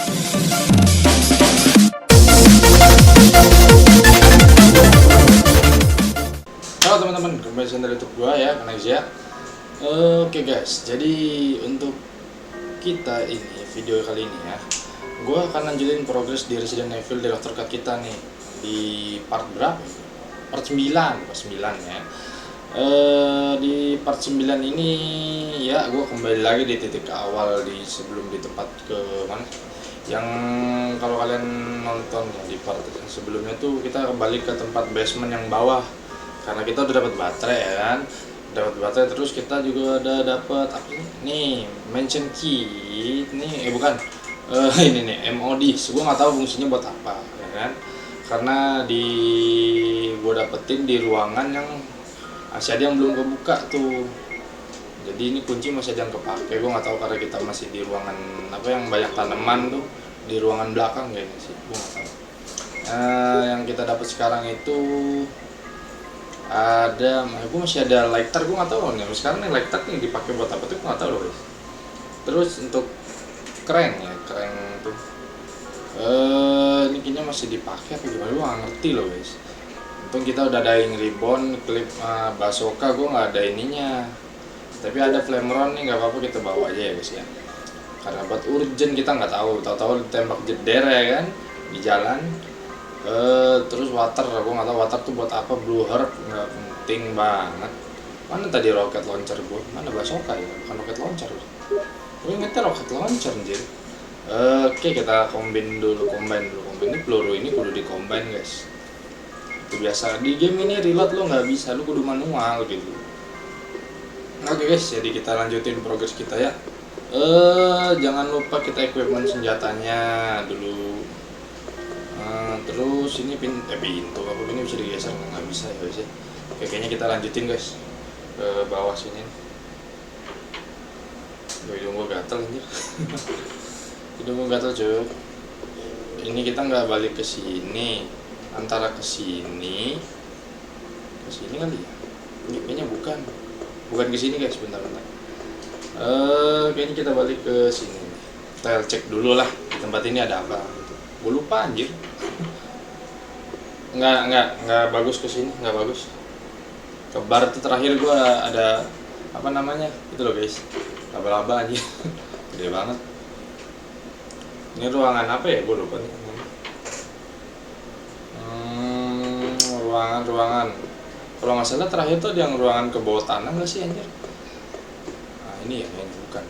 Halo teman-teman, kembali channel YouTube gua ya, Kanexia. Oke guys, jadi untuk kita ini video kali ini ya, gua akan lanjutin progres di Resident Evil Director's Cut kita nih di part berapa? Part 9 ya. Di part 9 ini ya gua kembali lagi di titik awal sebelum di tempat ke mana? Yang kalau kalian nonton ya di part sebelumnya tuh kita kembali ke tempat basement yang bawah. Karena kita udah dapat baterai ya kan, dapat baterai, terus kita juga udah dapat apa nih, mention key nih, bukan, ini nih MOD. Gue nggak tahu fungsinya buat apa ya kan, karena gue dapetin di ruangan yang masih ada yang belum kebuka tuh. Jadi ini kunci masih ada yang kepake. Gue nggak tahu karena kita masih di ruangan apa yang banyak tanaman tuh, di ruangan belakang kayaknya sih, gue nggak tahu. Yang kita dapat sekarang itu ada, gue masih ada lighter, gue nggak tahu nih sekarang nih lighter nih dipakai buat apa tuh, gue nggak tahu loh guys. Terus untuk crank tuh ini kayaknya masih dipakai apa gimana, gue nggak ngerti loh guys. Untung kita udah ada ribbon, klip bazooka, gue nggak ada ininya, tapi ada flameron nih, nggak apa-apa kita bawa aja ya guys ya, karena buat urgent kita nggak tahu ditembak jeder ya kan di jalan. Terus water, gue nggak tahu water tuh buat apa, blue heart nggak penting banget. Mana tadi rocket launcher gue, mana bazooka ya, bukan rocket launcher. Gue ingetnya rocket launcher anjir. Oke, kita combine dulu ini peluru ini kudu di combine guys. Itu biasa di game ini, reload lo nggak bisa, lo kudu manual gitu. Oke guys, jadi kita lanjutin progres kita ya. Jangan lupa kita equipment senjatanya dulu. Terus ini pintu apa ini bisa digeser, nggak bisa ya guys ya. Oke, kayaknya kita lanjutin guys ke bawah sini. Hidung gue gatel anjir. Hidung gue gatel cuy. Ini kita nggak balik ke sini, antara ke sini kali ya. Ini kayaknya bukan ke sini guys, bentar. Kayaknya kita balik ke sini. Kita cek dulu lah di tempat ini ada apa. Gue lupa anjir. Nggak bagus ke sini, nggak bagus. Ke bar itu terakhir gue ada apa namanya itu loh guys, laba-laba aja. Gede banget. Ini ruangan apa ya, gue lupa nih. Ruangan kalau nggak salah terakhir tuh yang ruangan ke bawah tanah nggak sih anjir. Nah ini ya, ini bukan.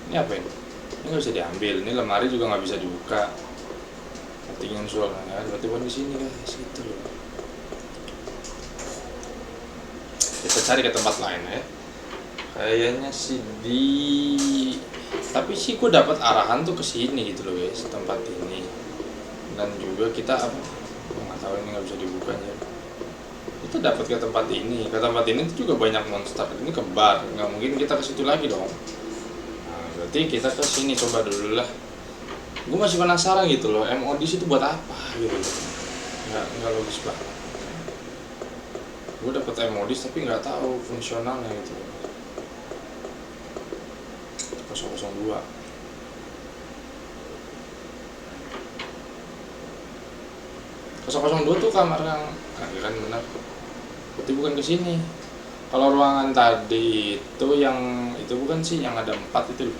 Ini apa ini? Ini nggak bisa diambil. Ini lemari juga nggak bisa dibuka. Tinggal soalnya, berarti bukan di sini guys, gitu loh. Kita cari ke tempat lain ya. Kayaknya sih tapi sih gue dapat arahan tuh ke sini gitu loh guys, tempat ini. Dan juga kita apa? Gue nggak tahu, ini nggak bisa dibuka ya. Kita dapat ke tempat ini. Ke tempat ini tuh juga banyak monster. Ini ke bar, nggak mungkin kita ke situ lagi dong. Nah, berarti kita ke sini coba dulu lah. Gue masih penasaran gitu loh, MOD itu buat apa gitu. Nggak logis banget. Gue dapet MOD tapi nggak tahu fungsionalnya gitu. 002 002 tuh kamar yang kan benar. Berarti bukan ke sini. Kalau ruangan tadi itu yang itu bukan sih, yang ada 4 itu loh.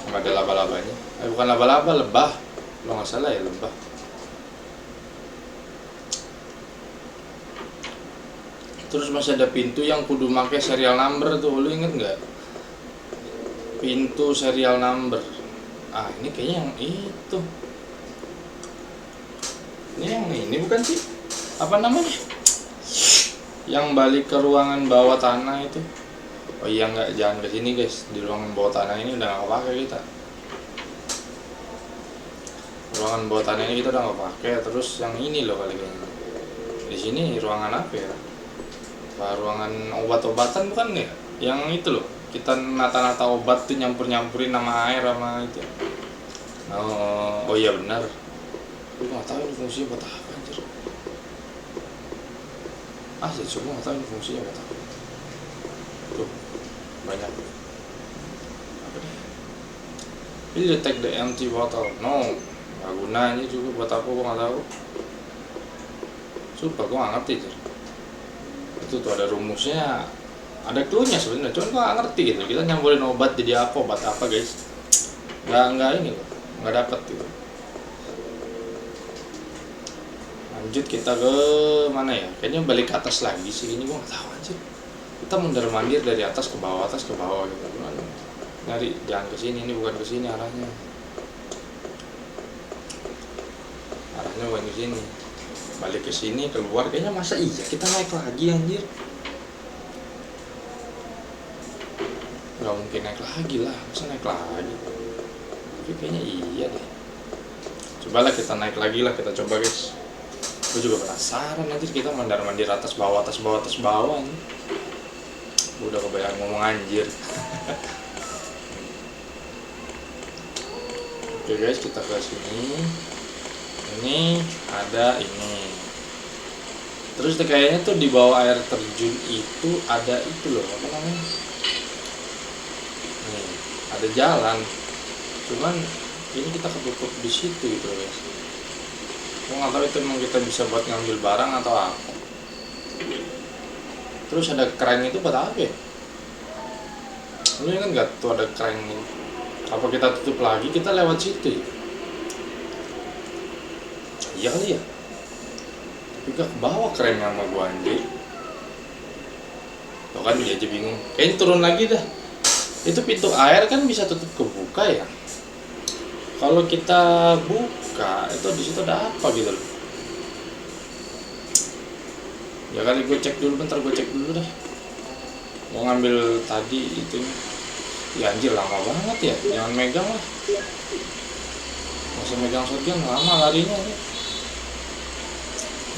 Nggak ada laba-labanya, bukan laba-laba, lebah kalau nggak salah ya, lebah. Terus masih ada pintu yang kudu make serial number tuh, lu inget nggak? Pintu serial number. Ini kayaknya yang itu. Ini yang ini bukan sih, apa namanya, yang balik ke ruangan bawah tanah itu. Oh iya, nggak, jangan ke sini guys. Di ruangan bawah tanah ini udah nggak pakai kita. Ruangan bawah tanah ini kita udah nggak pakai. Terus yang ini loh kali kayaknya. Di sini ruangan apa ya? Ruangan obat-obatan bukan ya? Yang itu loh. Kita nata-nata obat tuh, nyampurin nama air sama itu. Oh iya benar. Gue nggak tahu ini fungsinya buat apa anjir. Coba nggak tahu ini fungsinya buat apa. Tuh banyak apa nih, Ini detect the empty bottle. No, nggak gunanya juga buat apa gua nggak tahu. Sumpah gua nggak ngerti tuh. Itu tuh ada rumusnya, ada clue-nya sebenarnya. Cuman gua nggak ngerti gitu. Kita nyampurin obat jadi apa, obat apa guys? Nggak ini loh, nggak dapat gitu. Lanjut kita ke mana ya? Kayaknya balik ke atas lagi sih. Ini gua nggak tahu aja. Kita mondar mandir dari atas ke bawah gitu. Gimana? Nyari jangan ke sini, ini bukan ke sini arahnya. Arahnya bukan ke sini. Balik ke sini, keluar. Kayaknya masa iya kita naik lagi anjir. Nggak mungkin naik lagi lah, masa naik lagi. Tapi kayaknya iya deh. Cobalah kita naik lagi lah, kita coba guys. Gue juga penasaran anjir, kita mondar mandir atas bawah nih. Udah kebanyakan ngomong anjir. Oke guys, kita ke sini. Ini ada ini. Terus kayaknya tuh di bawah air terjun itu ada itu loh, apa namanya? Nih, ada jalan. Cuman ini kita ketutup di situ gitu guys. Gue nggak tahu itu emang kita bisa buat ngambil barang atau apa. Terus ada keran itu buat apa ya? Lu kan nggak tuh ada keran ini. Apa kita tutup lagi, kita lewat situ ya? Iya kali ya? Tapi gak kebawa kerennya sama gua anjir. Tuh kan dia aja bingung. Kayaknya turun lagi dah. Itu pintu air kan bisa tutup kebuka ya? Kalau kita buka, itu di situ ada apa gitu loh. Ya kali gue cek dulu, bentar gue cek dulu dah. Mau ngambil tadi itu. Ya anjir lama banget ya, jangan megang lah. Masih megang shotgun lama larinya ya.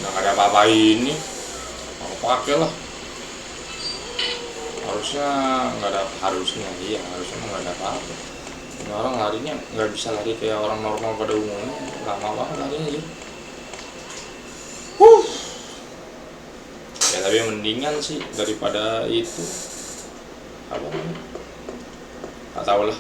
Nggak ada apa-apa ini. Mau pakai lah. Harusnya nggak ada, harusnya nggak ada apa-apa. Ini orang larinya nggak bisa lari kayak orang normal pada umumnya, lama banget larinya aja. Ya tapi mendingan sih daripada itu apa namanya? Nggak tahu lah.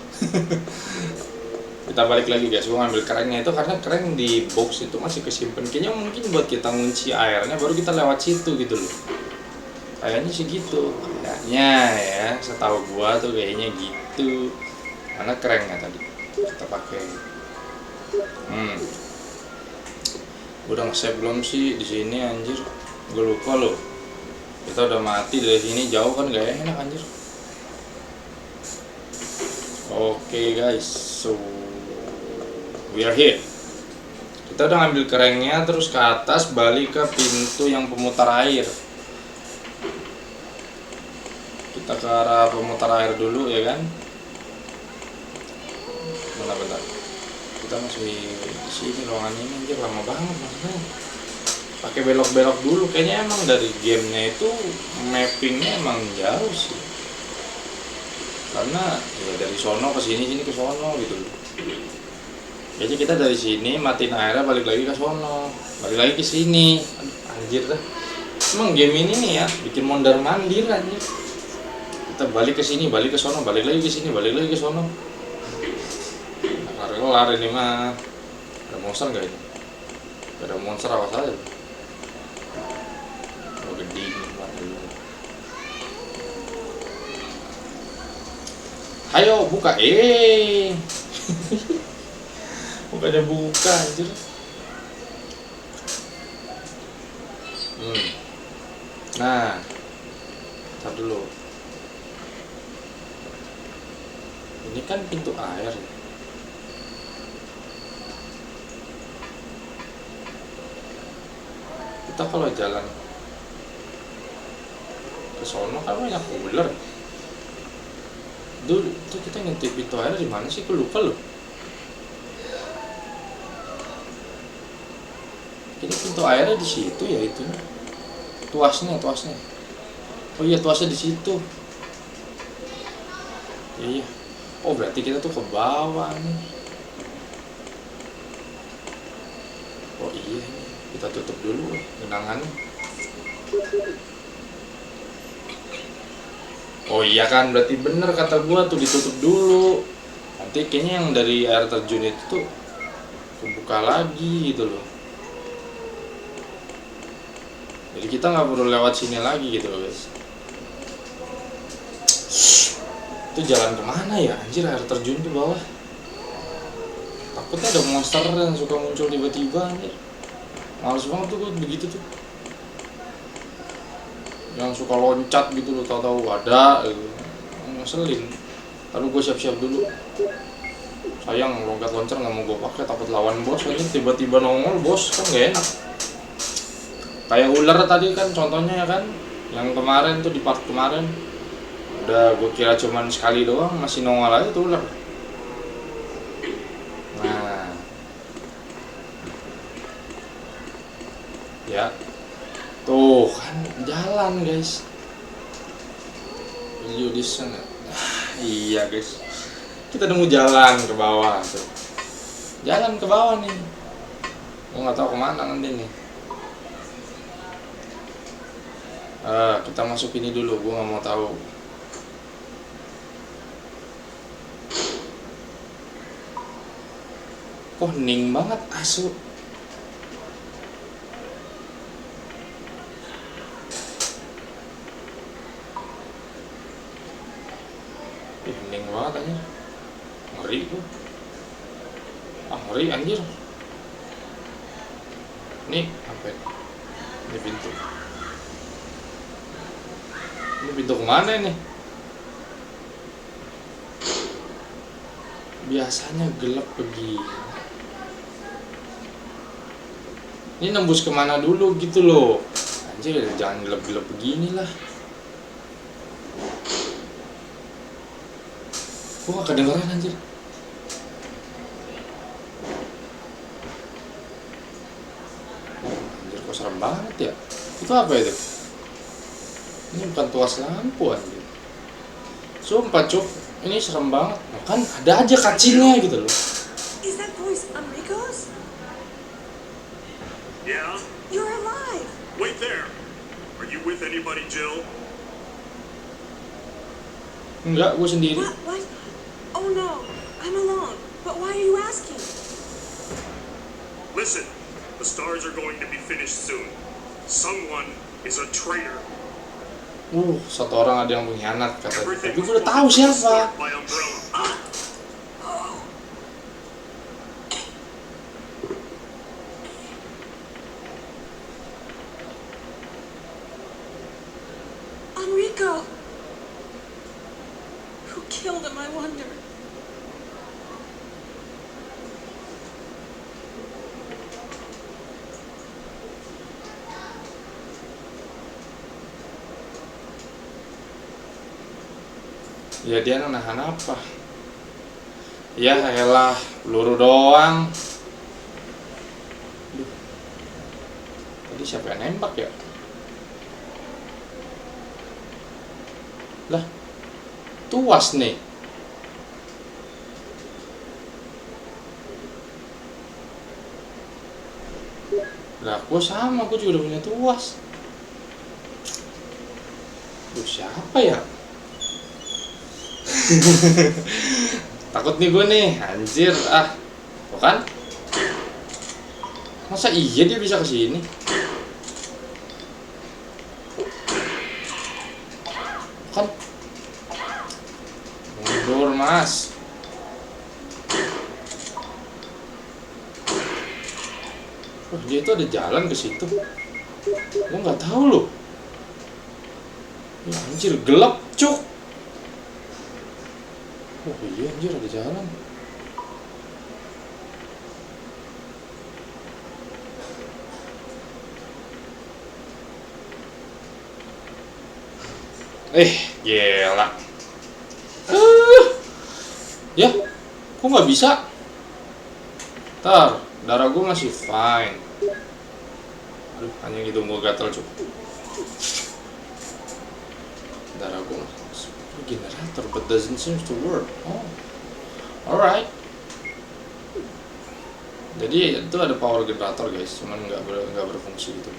Kita balik lagi guys, gue ngambil kerannya itu karena keran di box itu masih kesimpan. Kayaknya mungkin buat kita ngunci airnya baru kita lewat situ gitu loh. Kayaknya sih gitu. Kayaknya ya, setahu gua tuh kayaknya gitu. Mana kerennya tadi kita pakai. Udah nge-save belum sih di sini anjir? Gue lupa loh. Kita udah mati dari sini jauh kan gak enak anjir. Oke guys, so we are here. Kita udah ngambil kerennya terus ke atas balik ke pintu yang pemutar air. Kita ke arah pemutar air dulu ya kan. Bentar. Kita masih di sini ruangan ini anjir, lama banget maksudnya. Pakai belok-belok dulu, kayaknya emang dari gamenya itu mappingnya emang jauh sih. Karena ya dari sono ke sini ke sono gitu loh. Jadi kita dari sini matiin airnya balik lagi ke sono, balik lagi ke sini. Aduh, anjir dah. Emang game ini nih ya bikin mondar mandir anjir. Kita balik ke sini, balik ke sono, balik lagi ke sini, balik lagi ke sono. Nah, kelar ini mah. Ada monster enggak ini? Gak ada monster, awas aja. Oh gede ini. Ayo buka, bukannya buka anjir. Nah, tar dulu. Ini kan pintu air. Kita kalau jalan ke sono kan banyak ular. Dulu tuh kita ngintip pintu air di mana sih? Aku lupa loh. Ini pintu airnya di situ ya itu. Tuasnya. Oh iya tuasnya di situ. Iya. Oh berarti kita tuh ke bawah nih. Oh iya. Kita tutup dulu genangannya. Oh iya kan, berarti bener kata gua tuh ditutup dulu. Nanti kayaknya yang dari air terjun itu tuh kebuka lagi gitu loh. Jadi kita nggak perlu lewat sini lagi gitu loh guys. Itu jalan kemana ya anjir, air terjun tuh bawah. Takutnya ada monster yang suka muncul tiba-tiba anjir. Males banget tuh gue begitu tuh. Yang suka loncat gitu loh, tahu-tahu ada gitu. Ngeselin. Lalu gue siap-siap dulu. Sayang lompat loncat nggak mau gue pakai, takut lawan bos aja tiba-tiba nongol bos, kan gak enak. Kayak ular tadi kan contohnya ya kan, yang kemarin tuh di part kemarin udah gue kira cuman sekali doang masih nongol aja tuh ular. Nah ya tuh kan jalan guys, video di sana. Iya guys, kita nemu jalan ke bawah tuh, jalan ke bawah nih. Gue nggak tahu kemana nanti nih. Kita masuk ini dulu, gue nggak mau tahu. Kok hening banget asu. Hening banget aja, ngeri tuh. Ngeri anjir. Nih apa ini pintu? Ini pintu kemana ini? Biasanya gelap begini. Ini nembus kemana dulu gitu loh. Anjir, jangan gelap-gelap begini lah. Gua gak kedengeran anjir. Anjir kok serem banget ya. Itu apa itu? Ini bukan tuas lampu anjir. Sumpah cuk, ini serem banget. Nah, kan ada aja kacinya gitu loh. Is that voice Enrico's? Yeah? You're alive! Wait there! Are you with anybody, Jill? Enggak, gue sendiri. What? Oh no, I'm alone. But why are you asking? Listen, the stars are going to be finished soon. Someone is a traitor. Satu orang ada yang mengkhianat katanya. Everything Tapi was gue udah tahu supposed to siapa. start by Umbrella. Enrico! Who killed him, I wonder? Ya dia nahan apa? Ya elah, peluru doang. Duh. Tadi siapa yang nembak ya? Lah, tuas nih. Lah, gue sama, gue juga udah punya tuas. Duh, siapa ya? Takut nih gue nih, anjir bukan? Masa iya dia bisa kesini? Bukan? Mundur mas. Dia itu ada jalan ke situ. Gue nggak tahu loh. Ya, anjir gelap cuk. Oh iya anjir ada jalan. Gila. Ya, kok nggak bisa? Ntar, darah gue masih fine. Aduh, hanya hidung gue gatel cukup. Darah gue masih generator, but doesn't seem to work. Oh, alright. Jadi itu ada power generator guys, cuman nggak berfungsi gitu.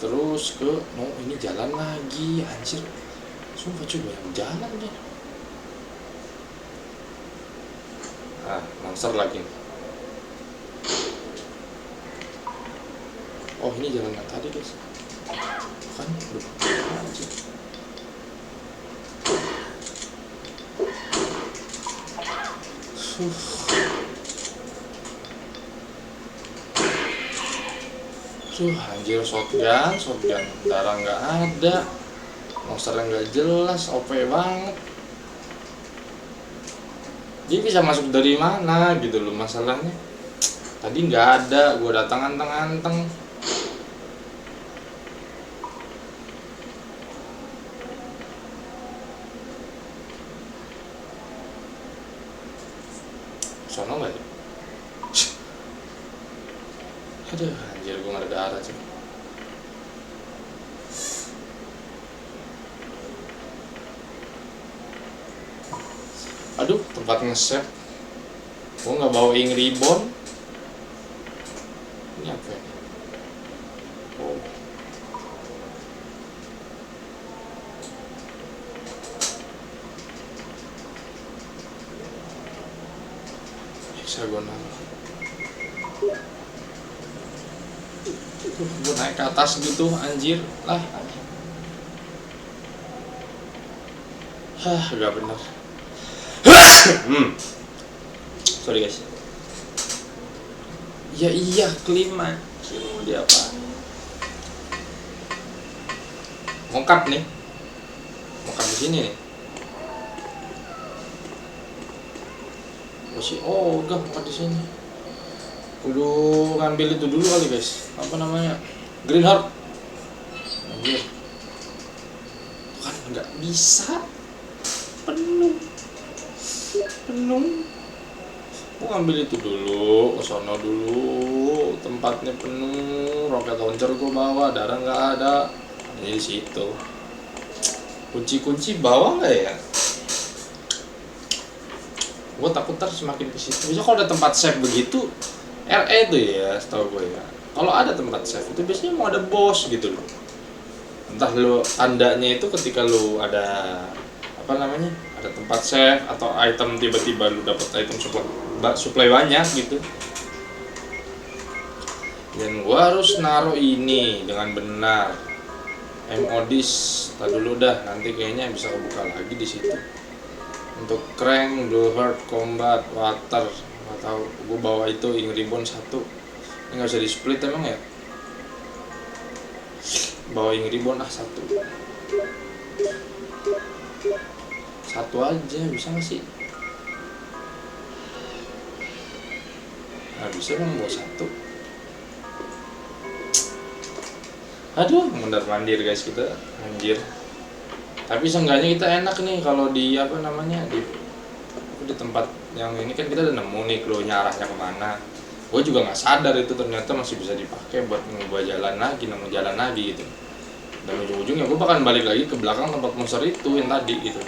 Terus ke, ini jalan lagi, anjir. Sumpah coba yang jalan deh. Nah, monster lagi. Oh, ini jalan yang tadi guys. Kan, anjir. Anjir, shotgun, darah nggak ada, monsternya nggak jelas, OP banget. Dia bisa masuk dari mana gitu loh masalahnya. Tadi nggak ada, gue datang anteng-anteng. Sono nggak ya? Aduh, anjir, gue nggak ada darah cuy. Aduh, tempat nge-save. Gue nggak bawa ing ribbon. Ini apa ini? Oh. Hexagonal. Gue naik ke atas gitu, anjir lah. Hah, gak bener. Sorry guys. Ya iya, kelima. Mau dia apa? Mongkap nih. Mongkap di sini nih. Oh, udah mongkap di sini. Kudu ngambil itu dulu kali guys. Apa namanya? Green Heart. Anjir. Kan nggak bisa. Penuh. Gua ngambil itu dulu, ke sono dulu. Tempatnya penuh, roket launcher gua bawa, darah nggak ada. Ini di situ. Kunci bawa nggak ya? Gua takut ntar semakin ke situ. Bisa kalau ada tempat save begitu, RE tuh ya, setahu gue ya. Kalau ada tempat save itu biasanya mau ada bos gitu loh. Entah lo tandanya itu ketika lo ada apa namanya, ada tempat save atau item tiba-tiba lo dapat item supply banyak gitu. Dan gua harus naruh ini dengan benar. Modis, tak dulu dah, nanti kayaknya bisa kebuka lagi di situ. Untuk crank, blue heart, combat, water, nggak tahu. Gue bawa itu ing ribbon 1. Ini nggak bisa di split emang ya? Bawa ing ribbon 1. Satu aja bisa nggak sih? Nggak bisa bang, bawa 1. Aduh, mondar mandir guys kita, anjir. Tapi seenggaknya kita enak nih kalau di apa namanya, di tempat yang ini kan kita udah nemu nih clue-nya arahnya kemana. Gue juga nggak sadar itu ternyata masih bisa dipakai buat nemu jalan lagi gitu. Dan ujung-ujungnya gue bakal balik lagi ke belakang tempat monster itu yang tadi gitu.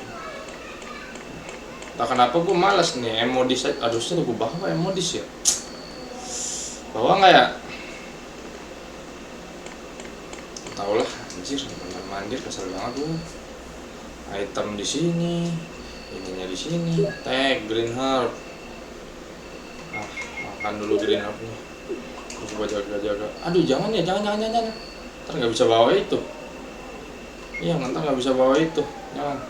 Tak kenapa gue malas nih modis, harusnya gue bawa modis ya. Bawa nggak ya? Tau lah, anjir, mandir kesel banget gue. Item di sini, ininya di sini, tag green heart. Ah, makan dulu green heartnya. Coba jaga. Aduh, jangan. Ntar nggak bisa bawa itu. Iya, ntar nggak bisa bawa itu. Jangan.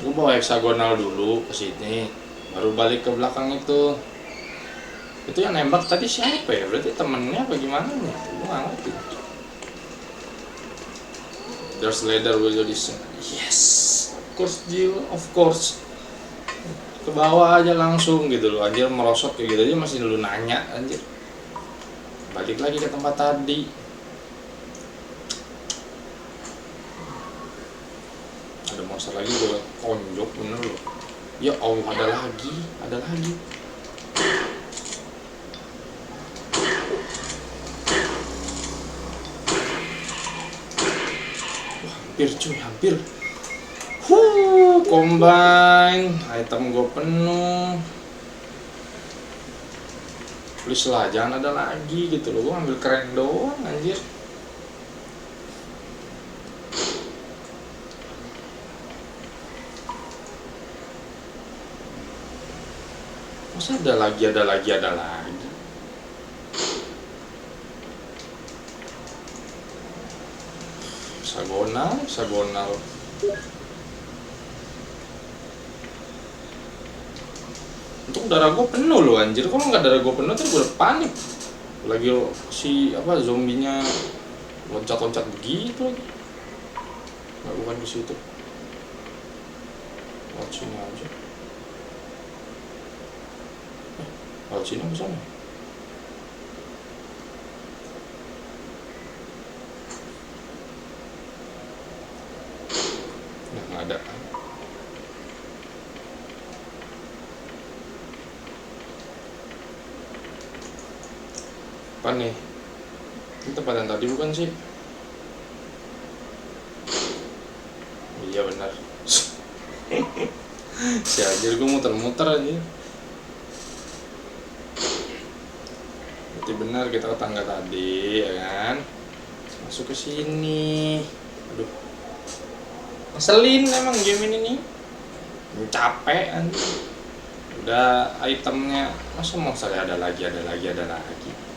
Gue bawa hexagonal dulu ke sini, baru balik ke belakang itu. Itu yang nembak tadi siapa ya? Berarti temennya apa gimana nih? Gue nggak ngerti. There's leather with this. Yes, of course. Ke bawah aja langsung gitu loh. Anjir, merosot kayak gitu aja masih lu nanya anjir. Balik lagi ke tempat tadi. Ada monster lagi, gue konjok bener loh. Ya Allah, ada lagi. Hampir. Combine, item gue penuh. Please lah, jangan ada lagi gitu loh. Gue ambil keren doang anjir. Masa ada lagi, ada lagi, ada lagi. Hexagonal, hexagonal. Untung darah gue penuh loh anjir. Kalau nggak darah gue penuh tuh gue udah panik. Lagi si apa zombinya loncat-loncat begitu lagi. Nggak, bukan ke situ. Lewat sini aja. Lewat sini ke sana. Nah, nggak ada. Apa nih? Ini tempat yang tadi bukan sih? Iya benar. Si anjir gue muter-muter aja. Berarti benar kita ke tangga tadi, ya kan? Masuk ke sini. Aduh. Ngeselin emang game ini nih. Capek anjir. Udah itemnya, masa mau saya ada lagi, ada lagi, ada lagi.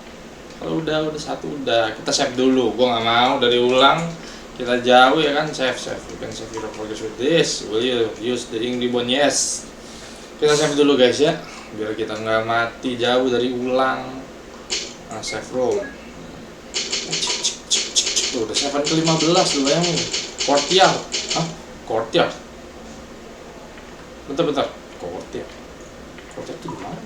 Kalau udah satu udah, kita save dulu. Gue nggak mau dari ulang. Kita jauh ya kan, save. You can save your progress with this. Will you use the ink ribbon? Yes. Kita save dulu guys ya, biar kita nggak mati jauh dari ulang. Nah, save room. Tuh udah 7 ke 15 lu bayangin. Courtyard. Hah? Courtyard? Bentar. Courtyard itu gimana?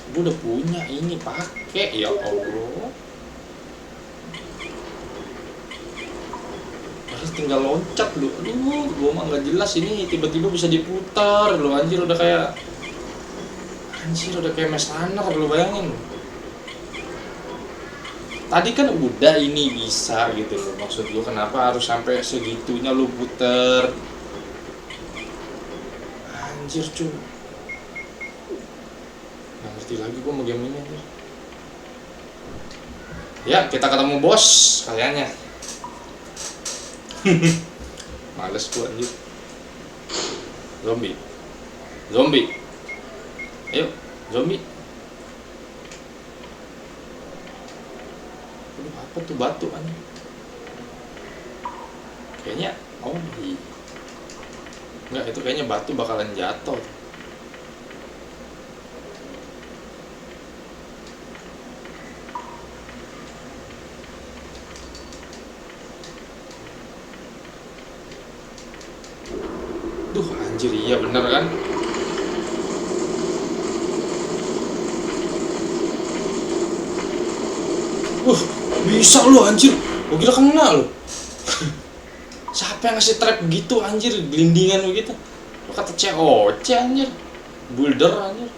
Gue udah punya ini, pakai ya Allah. Harus tinggal loncat lu. Aduh, gue mah nggak jelas ini tiba-tiba bisa diputar lu anjir, udah kayak Mesh Runner lu bayangin. Tadi kan udah ini bisa gitu loh. Maksud lu kenapa harus sampai segitunya lu puter? Anjir cuy. Nggak ngerti lagi gue mau game ini anjir. Ya kita ketemu bos kayaknya. Males gue anjir. Zombie. Ayo zombie. Aduh, apa tuh batu anjir. Kayaknya enggak, itu kayaknya batu bakalan jatuh. Duh anjir, iya bener kan? Bisa lu anjir. Gua kira kena lu. Siapa yang ngasih trap gitu anjir, gelindingan begitu? Lu kata COC anjir. Builder anjir.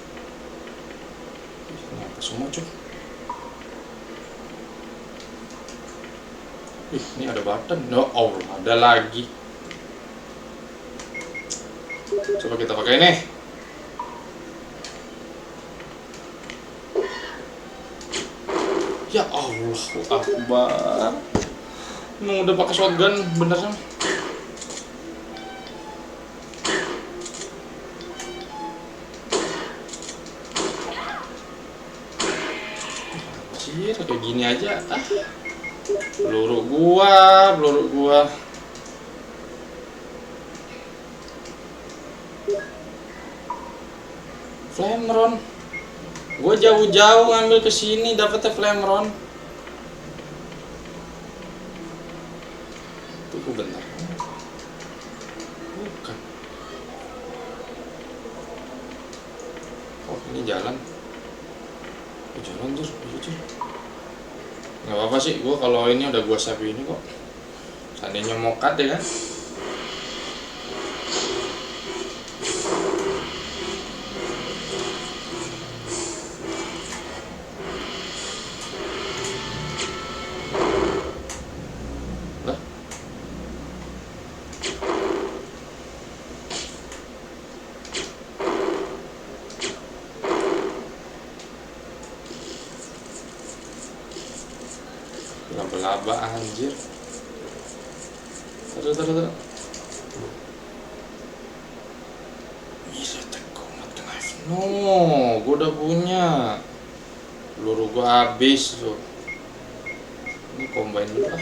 Ini apa semua cuy? Ini ada button. No, Allah, ada lagi. Coba kita pakai ini. Ya Allah, Akbar. Emang udah pakai shotgun bener kan? Anjir, kayak gini aja. Peluru gua. Flameron. Gue jauh-jauh ngambil ke sini dapetnya Flameron. Tunggu bentar. Bukan. Oh, ini jalan. Jalan tuh, lucu. Nggak apa-apa sih, gue kalau ini udah gue save ini kok. Seandainya mau cut ya kan. Laba-laba anjir. Taruh. No, gue udah punya. Peluru gue habis tuh. Ini combine dulu lah.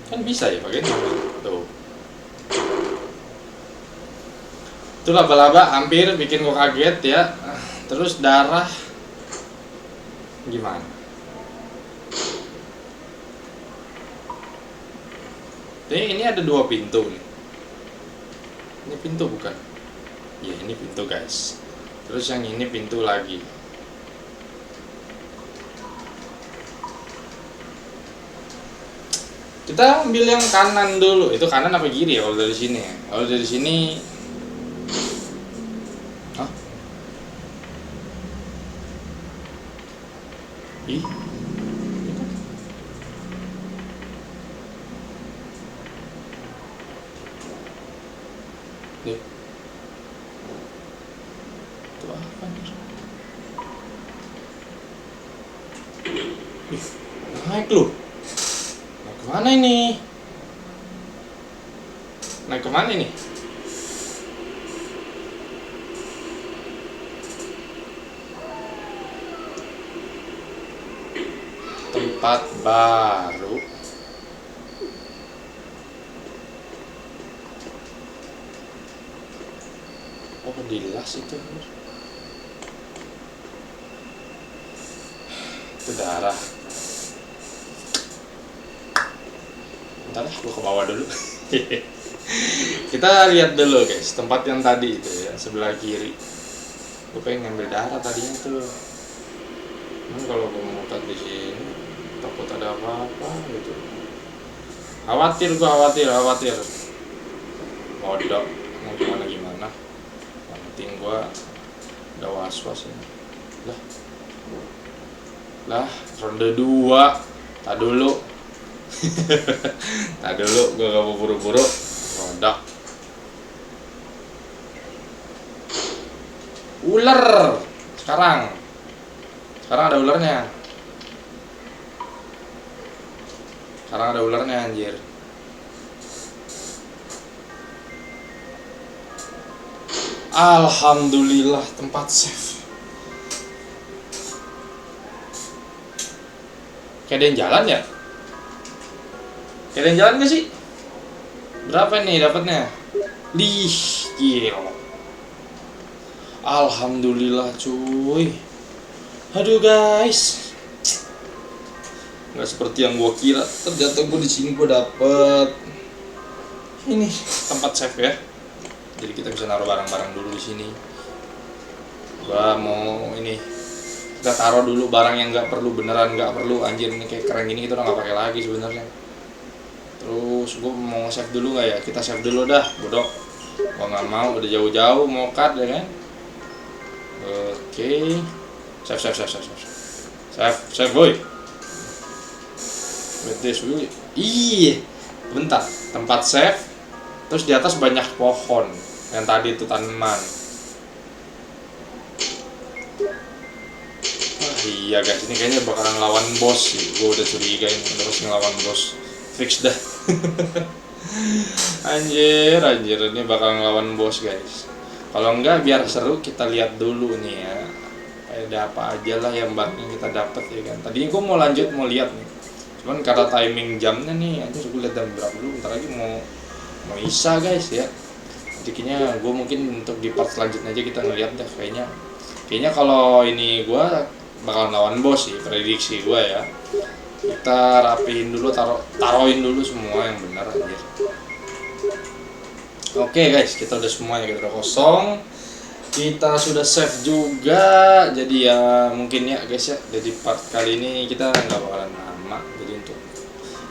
Kan bisa ya pakai ini. Tuh. Itu laba-laba hampir bikin gua kaget ya. Terus darah gimana? Ini ada 2 pintu nih. Ini pintu bukan? Ya ini pintu guys. Terus yang ini pintu lagi. Kita ambil yang kanan dulu. Itu kanan apa kiri ya kalau dari sini? Kalau dari sini, hah? Ih, deh. Itu apa nih? Ih, naik loh. Kemana ini? Naik kemana ini? Tempat baru. Oh, dilas itu. Itu darah. Bentar lah, gue ke bawah dulu. Kita lihat dulu guys, tempat yang tadi itu ya, sebelah kiri. Gue pengen ngambil darah tadinya tuh. Kalau gue mutat di sini, takut ada apa-apa gitu. Khawatir. Mau gimana? Yang penting gue udah was-was ini. Lah, ronde 2. Tak dulu. Tak dulu, gue gak mau buru-buru. Rodak. Ular. Sekarang ada ularnya. Sekarang ada ularnya anjir. Alhamdulillah tempat safe. Kayak ada yang jalan ya? Kayak ada yang jalan gak sih? Berapa nih dapatnya? Lih, gila. Alhamdulillah cuy. Aduh guys, nggak seperti yang gua kira. Ternyata gua di sini gua dapet ini tempat safe ya. Jadi kita bisa naruh barang-barang dulu di sini. Gua mau ini, kita taruh dulu barang yang nggak perlu, beneran nggak perlu. Anjir, ini kayak keren gini kita udah nggak pakai lagi sebenarnya. Terus gua mau save dulu nggak ya? Kita save dulu dah, bodoh. Gua nggak mau, udah jauh-jauh mau cut ya kan? Oke. Save boy. With this will. Iya. Bentar, tempat save. Terus di atas banyak pohon. Yang tadi itu tanaman. Iya guys, ini kayaknya bakalan lawan bos sih. Gue udah curiga ini terus ngelawan bos. Fix dah. Anjir, ini bakalan ngelawan bos guys. Kalau enggak biar seru kita lihat dulu nih ya. Ada apa aja lah yang kita dapat ya kan. Tadinya gue mau lihat nih. Cuman karena timing jamnya nih, anjir gue lihat jam berapa dulu. Bentar lagi mau isa guys ya. Jadi kayaknya gue mungkin untuk di part selanjutnya aja kita ngeliat dah kayaknya kalau ini gue bakalan lawan bos sih, prediksi gue ya. Kita rapihin dulu, taruhin dulu semua yang benar anjir. Oke guys, kita udah semuanya, kita udah kosong. Kita sudah save juga. Jadi ya mungkin ya guys ya, jadi part kali ini kita nggak bakalan lama. Jadi untuk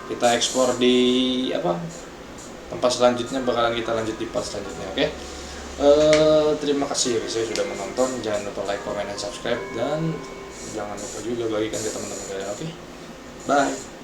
kita ekspor di tempat selanjutnya bakalan kita lanjut di part selanjutnya. Oke. Terima kasih ya guys sudah menonton. Jangan lupa like, comment, dan subscribe, dan jangan lupa juga bagikan ke teman-teman kalian. Oke. Bye.